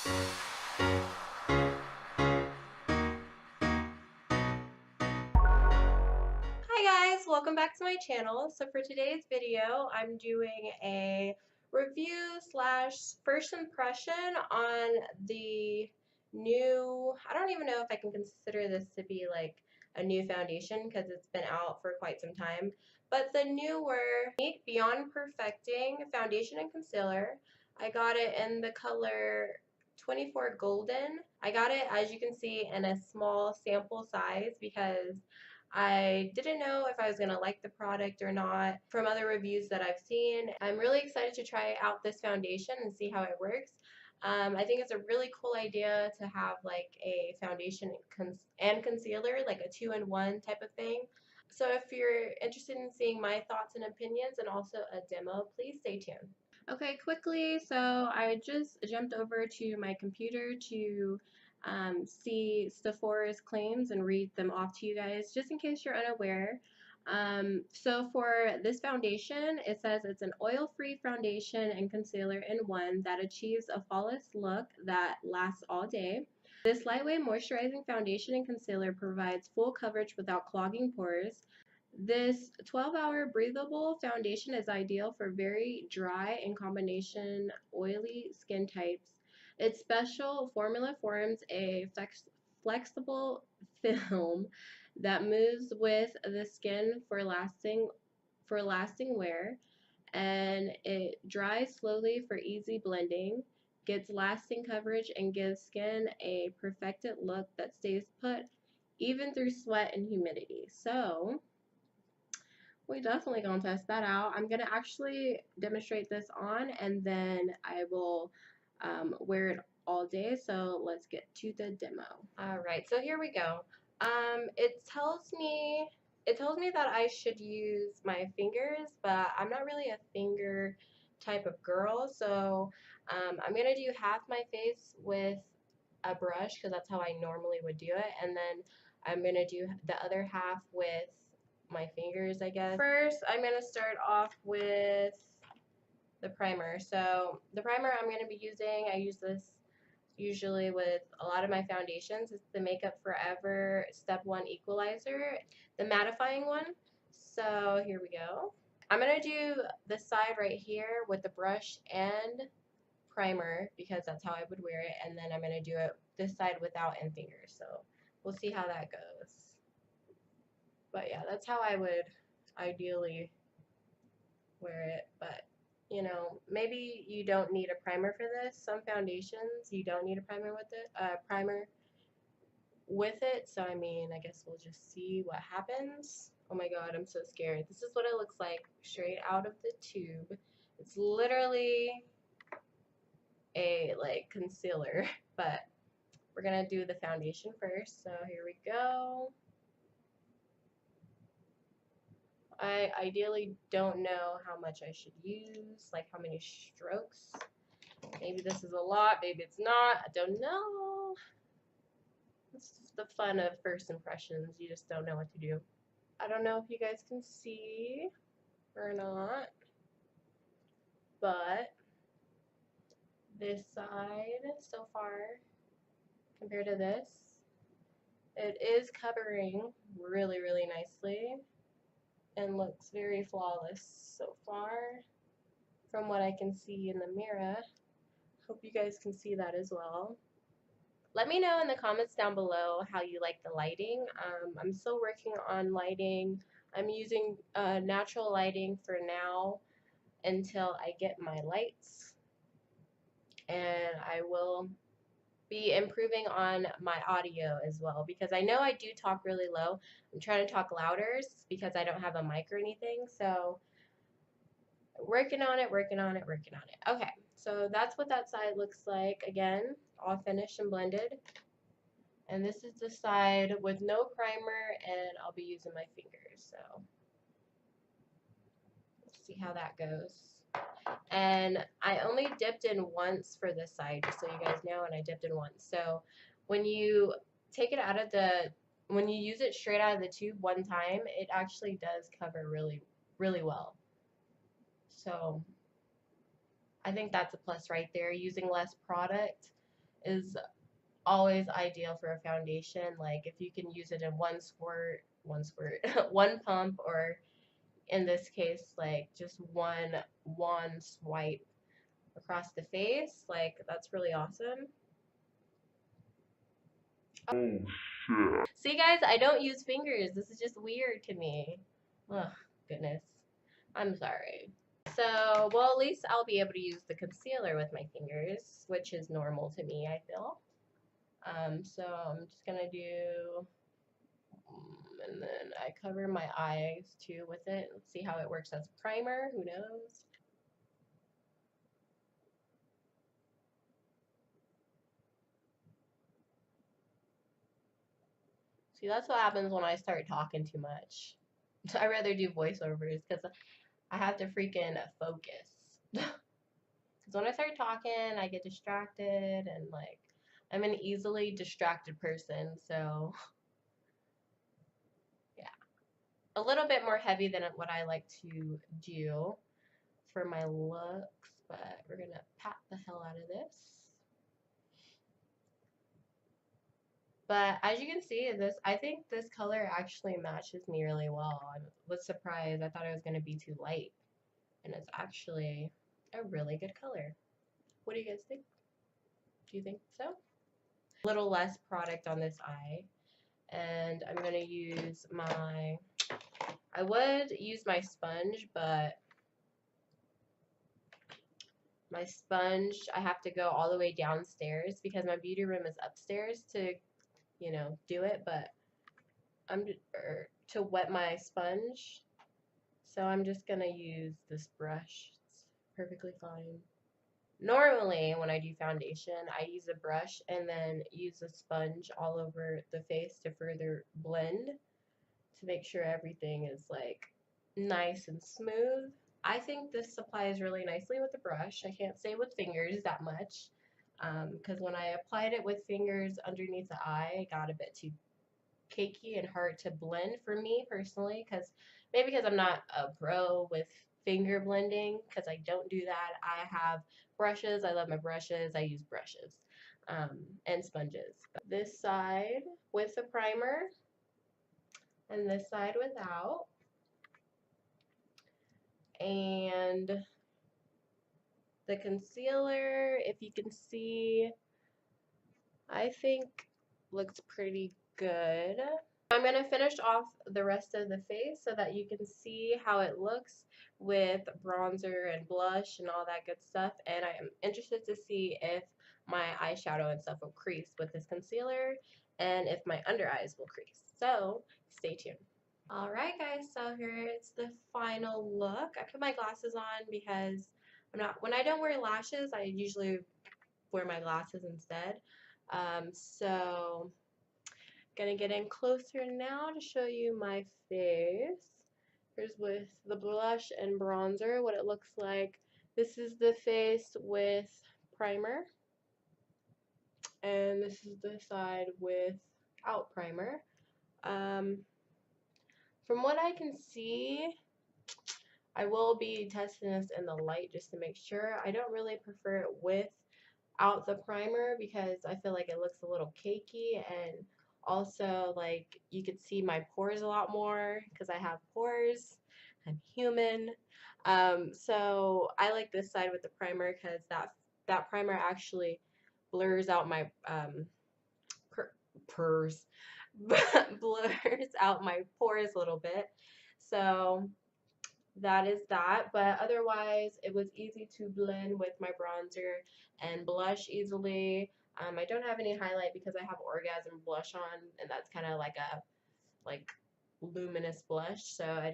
Hi guys, welcome back to my channel. So for today's video, I'm doing a review slash first impression on the new, I don't even know if I can consider this to be like a new foundation because it's been out for quite some time, but the newer Clinique Beyond Perfecting Foundation and Concealer. I got it in the color 24 Golden. I got it, as you can see, in a small sample size because I didn't know if I was going to like the product or not from other reviews that I've seen. I'm really excited to try out this foundation and see how it works. I think it's a really cool idea to have like a foundation and concealer, like a two-in-one type of thing. So if you're interested in seeing my thoughts and opinions and also a demo, please stay tuned. Okay, quickly, so I just jumped over to my computer to see Sephora's claims and read them off to you guys, just in case you're unaware. So for this foundation, it says it's an oil-free foundation and concealer in one that achieves a flawless look that lasts all day. This lightweight moisturizing foundation and concealer provides full coverage without clogging pores. This 12-hour breathable foundation is ideal for very dry and combination oily skin types. Its special formula forms a flexible film that moves with the skin for lasting wear, and it dries slowly for easy blending, gets lasting coverage, and gives skin a perfected look that stays put even through sweat and humidity. So we definitely gonna test that out. I'm gonna actually demonstrate this on, and then I will wear it all day. So let's get to the demo. All right, so here we go. It tells me that I should use my fingers, but I'm not really a finger type of girl. So I'm gonna do half my face with a brush because that's how I normally would do it, and then I'm gonna do the other half with my fingers, I guess. First, I'm going to start off with the primer. So the primer I'm going to be using, I use this usually with a lot of my foundations. It's the Makeup Forever Step 1 Equalizer, the mattifying one. So here we go. I'm going to do this side right here with the brush and primer because that's how I would wear it, and then I'm going to do it this side without and fingers. So we'll see how that goes. But yeah, that's how I would ideally wear it. But you know, maybe you don't need a primer for this. Some foundations you don't need a primer with it. So I mean, I guess we'll just see what happens. Oh my god, I'm so scared. This is what it looks like straight out of the tube. It's literally a like concealer, but we're gonna do the foundation first. So here we go. I ideally don't know how much I should use, like how many strokes. Maybe this is a lot, maybe it's not. I don't know. This is the fun of first impressions. You just don't know what to do. I don't know if you guys can see or not, but this side so far compared to this, it is covering really, really nicely and looks very flawless so far from what I can see in the mirror. Hope you guys can see that as well. Let me know in the comments down below how you like the lighting. I'm still working on lighting. I'm using natural lighting for now until I get my lights. And I will be improving on my audio as well because I know I do talk really low. I'm trying to talk louder because I don't have a mic or anything. So working on it, working on it, working on it. Okay, so that's what that side looks like. Again, all finished and blended. And this is the side with no primer, and I'll be using my fingers. So let's see how that goes. And I only dipped in once for this side, just so you guys know, and I dipped in once. So when you take it out of when you use it straight out of the tube one time, it actually does cover really, really well. So I think that's a plus right there. Using less product is always ideal for a foundation. Like if you can use it in one pump, or in this case, like just one wand swipe across the face, like that's really awesome. Oh shit. See guys, I don't use fingers. This is just weird to me. Ugh, goodness. I'm sorry. So, well, at least I'll be able to use the concealer with my fingers, which is normal to me, I feel. So I'm just gonna do, and then I cover my eyes too with it. Let's see how it works as primer. Who knows? See, that's what happens when I start talking too much. I rather do voiceovers because I have to freaking focus. Because when I start talking, I get distracted, and like I'm an easily distracted person. So yeah, a little bit more heavy than what I like to do for my looks, but we're gonna pat the hell out of this. But as you can see, I think this color actually matches me really well. I was surprised. I thought it was going to be too light, and it's actually a really good color. What do you guys think? Do you think so? A little less product on this eye, and I'm going to use I would use my sponge, but my sponge, I have to go all the way downstairs because my beauty room is upstairs to, do it, but to wet my sponge. So I'm just gonna use this brush. It's perfectly fine. Normally, when I do foundation, I use a brush and then use a sponge all over the face to further blend to make sure everything is like nice and smooth. I think this applies really nicely with the brush. I can't say with fingers that much because when I applied it with fingers underneath the eye, it got a bit too cakey and hard to blend for me personally, maybe because I'm not a pro with finger blending, because I don't do that. I have brushes. I love my brushes. I use brushes and sponges. This side with the primer and this side without. And the concealer, if you can see, I think looks pretty good. I'm going to finish off the rest of the face so that you can see how it looks with bronzer and blush and all that good stuff. And I am interested to see if my eyeshadow and stuff will crease with this concealer and if my under eyes will crease. So stay tuned. Alright guys, so here's the final look. I put my glasses on because when I don't wear lashes, I usually wear my glasses instead. So gonna get in closer now to show you my face. Here's with the blush and bronzer what it looks like. This is the face with primer, and this is the side without primer. From what I can see, I will be testing this in the light just to make sure. I don't really prefer it without the primer because I feel like it looks a little cakey, and also like you could see my pores a lot more because I have pores. I'm human. So I like this side with the primer because that primer actually blurs out my blurs out my pores a little bit. So that is that, but otherwise it was easy to blend with my bronzer and blush easily. I don't have any highlight because I have Orgasm blush on, and that's kind of like a luminous blush, so I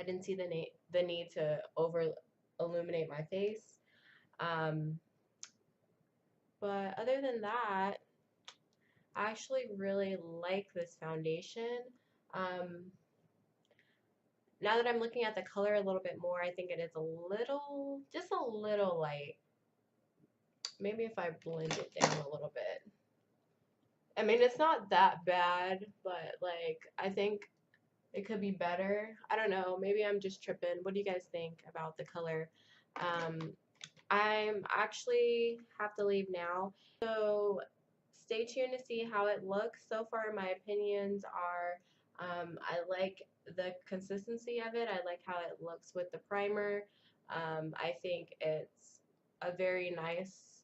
didn't see the need to over illuminate my face. But other than that, I actually really like this foundation. Now that I'm looking at the color a little bit more, I think it is just a little light. Maybe if I blend it down a little bit. I mean, it's not that bad, but like, I think it could be better. I don't know. Maybe I'm just tripping. What do you guys think about the color? I'm actually have to leave now. So stay tuned to see how it looks. So far, my opinions are I like the consistency of it. I like how it looks with the primer. I think it's a very nice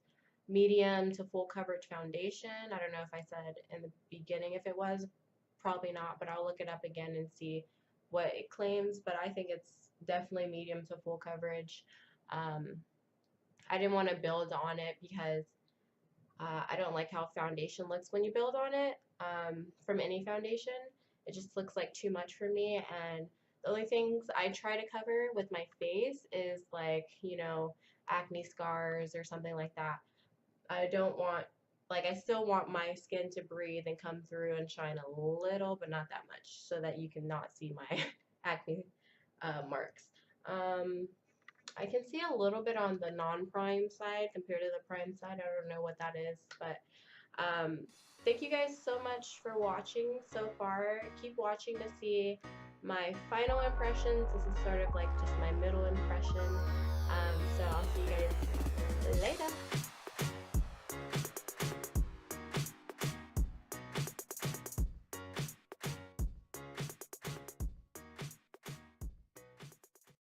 medium to full coverage foundation. I don't know if I said in the beginning if it was, probably not, but I'll look it up again and see what it claims. But I think it's definitely medium to full coverage. Um, I didn't want to build on it because I don't like how foundation looks when you build on it from any foundation. It just looks like too much for me. And the only things I try to cover with my face is like, you know, acne scars or something like that. I don't want, like, I still want my skin to breathe and come through and shine a little, but not that much, so that you can not see my acne marks. Um, I can see a little bit on the non-prime side compared to the prime side. I don't know what that is, but um, thank you guys so much for watching so far. Keep watching to see my final impressions. This is sort of like just my middle impression. So